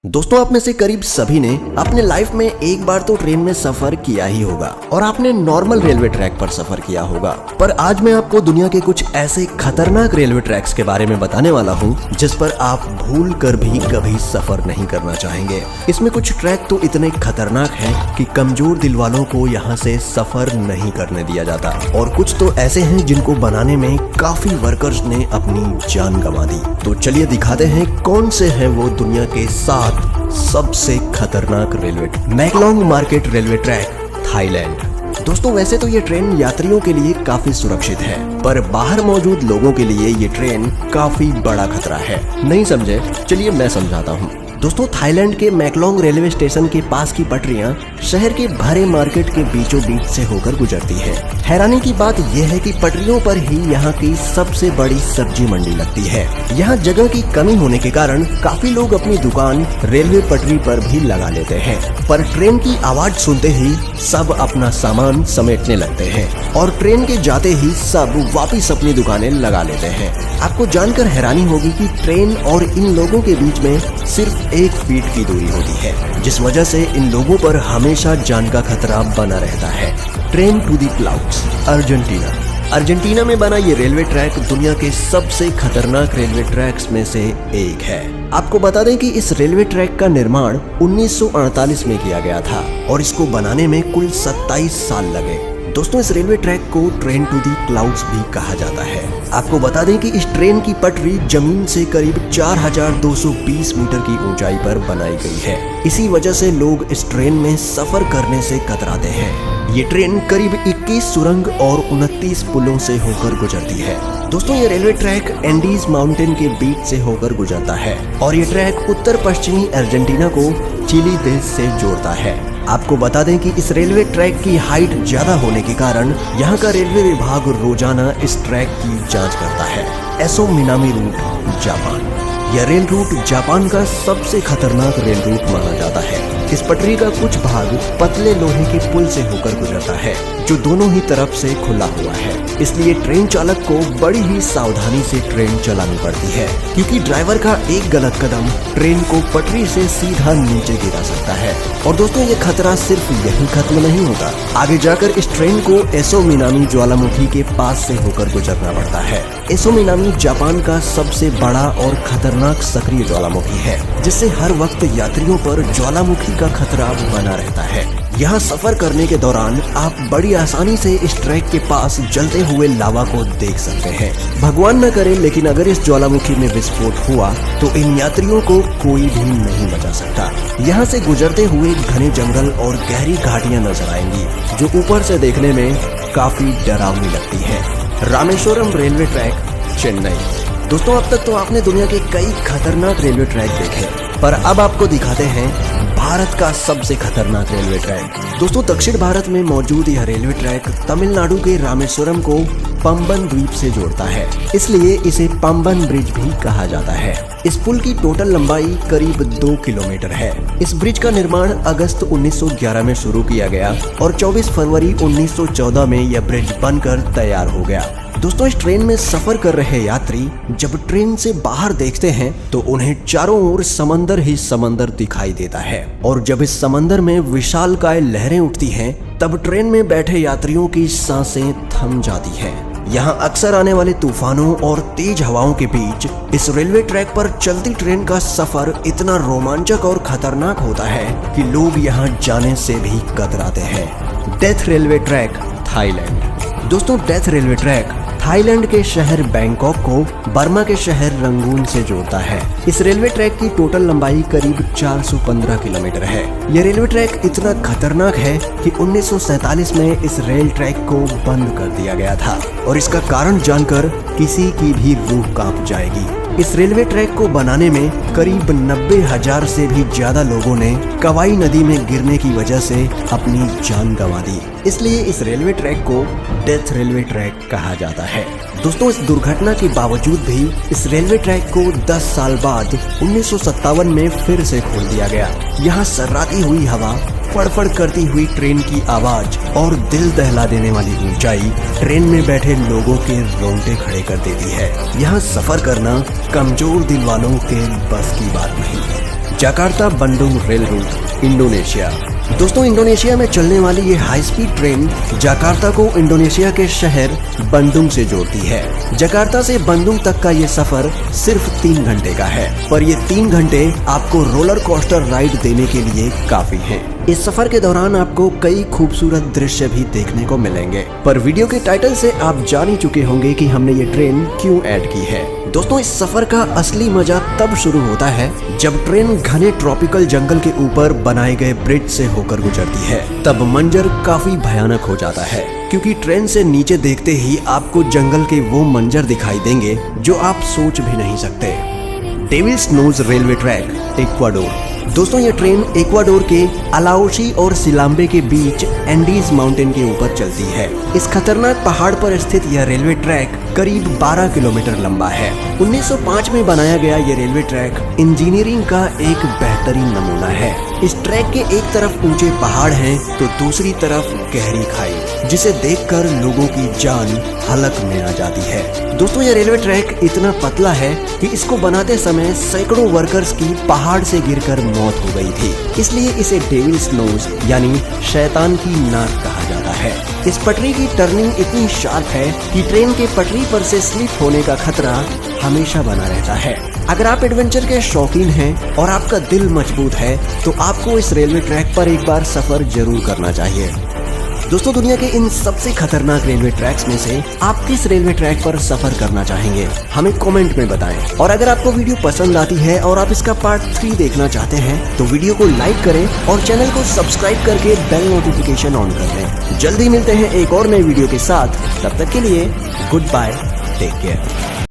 दोस्तों, आप में से करीब सभी ने अपने लाइफ में एक बार तो ट्रेन में सफर किया ही होगा और आपने नॉर्मल रेलवे ट्रैक पर सफर किया होगा। पर आज मैं आपको दुनिया के कुछ ऐसे खतरनाक रेलवे ट्रैक्स के बारे में बताने वाला हूँ जिस पर आप भूल कर भी कभी सफर नहीं करना चाहेंगे। इसमें कुछ ट्रैक तो इतने खतरनाक हैं कि कमजोर दिल वालों को यहाँ से सफर नहीं करने दिया जाता, और कुछ तो ऐसे हैं जिनको बनाने में काफी वर्कर्स ने अपनी जान गंवा दी। तो चलिए दिखाते हैं कौन से हैं वो दुनिया के 7 सबसे खतरनाक railway. Maeklong market railway track, Thailand. दोस्तों, वैसे तो ये ट्रेन यात्रियों के लिए काफी सुरक्षित है, पर बाहर मौजूद लोगों के लिए ये ट्रेन काफी बड़ा खतरा है। नहीं समझे? चलिए मैं समझाता हूँ। दोस्तों, थाईलैंड के मैकलोंग रेलवे स्टेशन के पास की पटरियां शहर के भरे मार्केट के बीचों बीच से होकर गुजरती है। हैरानी की बात यह है कि पटरियों पर ही यहाँ की सबसे बड़ी सब्जी मंडी लगती है। यहाँ जगह की कमी होने के कारण काफी लोग अपनी दुकान रेलवे पटरी पर भी लगा लेते हैं, पर ट्रेन की आवाज सुनते ही सब अपना सामान समेटने लगते हैं और ट्रेन के जाते ही सब वापिस अपनी दुकानें लगा लेते हैं। आपको जानकर हैरानी होगी कि ट्रेन और इन लोगों के बीच में सिर्फ 1 फीट की दूरी होती है, जिस वजह से इन लोगों पर हमेशा जान का खतरा बना रहता है। Train to the clouds, Argentina में बना ये रेलवे ट्रैक दुनिया के सबसे खतरनाक रेलवे ट्रैक्स में से एक है। आपको बता दें कि इस रेलवे ट्रैक का निर्माण 1948 में किया गया था और इसको बनाने में कुल 27 साल लगे। दोस्तों, इस रेलवे ट्रैक को ट्रेन टू दी क्लाउड्स भी कहा जाता है। आपको बता दें कि इस ट्रेन की पटरी जमीन से करीब 4220 मीटर की ऊंचाई पर बनाई गई है। इसी वजह से लोग इस ट्रेन में सफर करने से कतराते हैं। ये ट्रेन करीब 21 सुरंग और 29 पुलों से होकर गुजरती है। दोस्तों, ये रेलवे ट्रैक एंडीज माउंटेन के बीच से होकर गुजरता है और ये ट्रैक उत्तर पश्चिमी अर्जेंटीना को चिली देश से जोड़ता है। आपको बता दें कि इस रेलवे ट्रैक की हाइट ज्यादा होने के कारण यहाँ का रेलवे विभाग रोजाना इस ट्रैक की जांच करता है। Aso Minami route, Japan. यह रेल रूट जापान का सबसे खतरनाक रेल रूट माना जाता है। इस पटरी का कुछ भाग पतले लोहे के पुल से होकर गुजरता है, जो दोनों ही तरफ से खुला हुआ है। इसलिए ट्रेन चालक को बड़ी ही सावधानी से ट्रेन चलानी पड़ती है, क्योंकि ड्राइवर का एक गलत कदम ट्रेन को पटरी से सीधा नीचे गिरा सकता है। और दोस्तों, ये खतरा सिर्फ यहीं खत्म नहीं होता। आगे जाकर इस ट्रेन को एसो मिनामी ज्वालामुखी के पास से होकर गुजरना पड़ता है। एसो मिनामी जापान का सबसे बड़ा और खतरनाक सक्रिय ज्वालामुखी है, जिससे हर वक्त यात्रियों पर ज्वालामुखी का खतरा बना रहता है। यहाँ सफर करने के दौरान आप बड़ी आसानी से इस ट्रैक के पास जलते हुए लावा को देख सकते हैं। भगवान न करे, लेकिन अगर इस ज्वालामुखी में विस्फोट हुआ तो इन यात्रियों को कोई भी नहीं बचा सकता। यहाँ से गुजरते हुए घने जंगल और गहरी घाटियाँ नजर आएंगी, जो ऊपर से देखने में काफी डरावनी लगती है। Rameswaram railway track, Chennai. दोस्तों, अब तक तो आपने दुनिया के कई खतरनाक रेलवे ट्रैक देखे, पर अब आपको दिखाते हैं भारत का सबसे खतरनाक रेलवे ट्रैक। दोस्तों, दक्षिण भारत में मौजूद यह रेलवे ट्रैक तमिलनाडु के रामेश्वरम को पंबन द्वीप से जोड़ता है, इसलिए इसे पंबन ब्रिज भी कहा जाता है। इस पुल की टोटल लंबाई करीब 2 किलोमीटर है। इस ब्रिज का निर्माण अगस्त 1911 में शुरू किया गया और 24 फरवरी 1914 में यह ब्रिज बनकर तैयार हो गया। दोस्तों, इस ट्रेन में सफर कर रहे यात्री जब ट्रेन से बाहर देखते हैं तो उन्हें चारों ओर समंदर ही समंदर दिखाई देता है, और जब इस समंदर में विशालकाय लहरें उठती हैं तब ट्रेन में बैठे यात्रियों की सांसें थम जाती हैं। यहाँ अक्सर आने वाले तूफानों और तेज हवाओं के बीच इस रेलवे ट्रैक पर चलती ट्रेन का सफर इतना रोमांचक और खतरनाक होता है कि लोग यहाँ जाने से भी कतराते हैं। Death railway track, Thailand. दोस्तों, डेथ रेलवे ट्रैक थाईलैंड के शहर बैंकॉक को बर्मा के शहर रंगून से जोड़ता है। इस रेलवे ट्रैक की टोटल लंबाई करीब 415 किलोमीटर है। यह रेलवे ट्रैक इतना खतरनाक है कि 1947 में इस रेल ट्रैक को बंद कर दिया गया था, और इसका कारण जानकर किसी की भी रूह कांप जाएगी। इस रेलवे ट्रैक को बनाने में करीब 90,000 से भी ज्यादा लोगों ने कवाई नदी में गिरने की वजह से अपनी जान गंवा दी। इसलिए इस रेलवे ट्रैक को डेथ रेलवे ट्रैक कहा जाता है। दोस्तों, इस दुर्घटना के बावजूद भी इस रेलवे ट्रैक को 10 साल बाद 1957 में फिर से खोल दिया गया। यहाँ सर्राती हुई हवा, फड़फड़ करती हुई ट्रेन की आवाज और दिल दहला देने वाली ऊंचाई ट्रेन में बैठे लोगों के रोंगटे खड़े कर देती है। यहाँ सफर करना कमजोर दिल वालों के बस की बात नहीं है। Jakarta Bandung rail route, Indonesia. दोस्तों, इंडोनेशिया में चलने वाली ये हाई स्पीड ट्रेन जकार्ता को इंडोनेशिया के शहर बंडुंग से जोड़ती है। जकार्ता से बंडुंग तक का ये सफर सिर्फ 3 घंटे का है, पर ये 3 घंटे आपको रोलर कोस्टर राइड देने के लिए काफी हैं। इस सफर के दौरान आपको कई खूबसूरत दृश्य भी देखने को मिलेंगे, पर वीडियो के टाइटल से आप जान ही चुके होंगे कि हमने ये ट्रेन क्यों ऐड की है। दोस्तों, इस सफर का असली मजा तब शुरू होता है जब ट्रेन घने ट्रॉपिकल जंगल के ऊपर बनाए गए ब्रिज से होकर गुजरती है। तब मंजर काफी भयानक हो जाता है, क्योंकि ट्रेन से नीचे देखते ही आपको जंगल के वो मंजर दिखाई देंगे जो आप सोच भी नहीं सकते। Devil's Nose railway track, Ecuador. दोस्तों, ये ट्रेन इक्वाडोर के अलाउशी और सिलाम्बे के बीच एंडीज माउंटेन के ऊपर चलती है। इस खतरनाक पहाड़ पर स्थित यह रेलवे ट्रैक करीब 12 किलोमीटर लंबा है। 1905 में बनाया गया ये रेलवे ट्रैक इंजीनियरिंग का एक बेहतरीन नमूना है। इस ट्रैक के एक तरफ ऊंचे पहाड़ हैं तो दूसरी तरफ गहरी खाई, जिसे देखकर लोगों की जान हलक में आ जाती है। दोस्तों, ये रेलवे ट्रैक इतना पतला है कि इसको बनाते समय सैकड़ों वर्कर्स की पहाड़ से गिरकर मौत हो गई थी। इसलिए इसे डेविल्स नोज यानी शैतान की नाक कहा जाता है। इस पटरी की टर्निंग इतनी शार्प है कि ट्रेन के पटरी पर से स्लिप होने का खतरा हमेशा बना रहता है। अगर आप एडवेंचर के शौकीन हैं और आपका दिल मजबूत है तो आपको इस रेलवे ट्रैक पर एक बार सफर जरूर करना चाहिए। दोस्तों, दुनिया के इन सबसे खतरनाक रेलवे ट्रैक्स में से आप किस रेलवे ट्रैक पर सफर करना चाहेंगे, हमें कमेंट में बताएं। और अगर आपको वीडियो पसंद आती है और आप इसका पार्ट 3 देखना चाहते हैं तो वीडियो को लाइक करें और चैनल को सब्सक्राइब करके बेल नोटिफिकेशन ऑन कर लें। जल्दी मिलते हैं एक और नई वीडियो के साथ, तब तक के लिए गुड बाय, टेक केयर।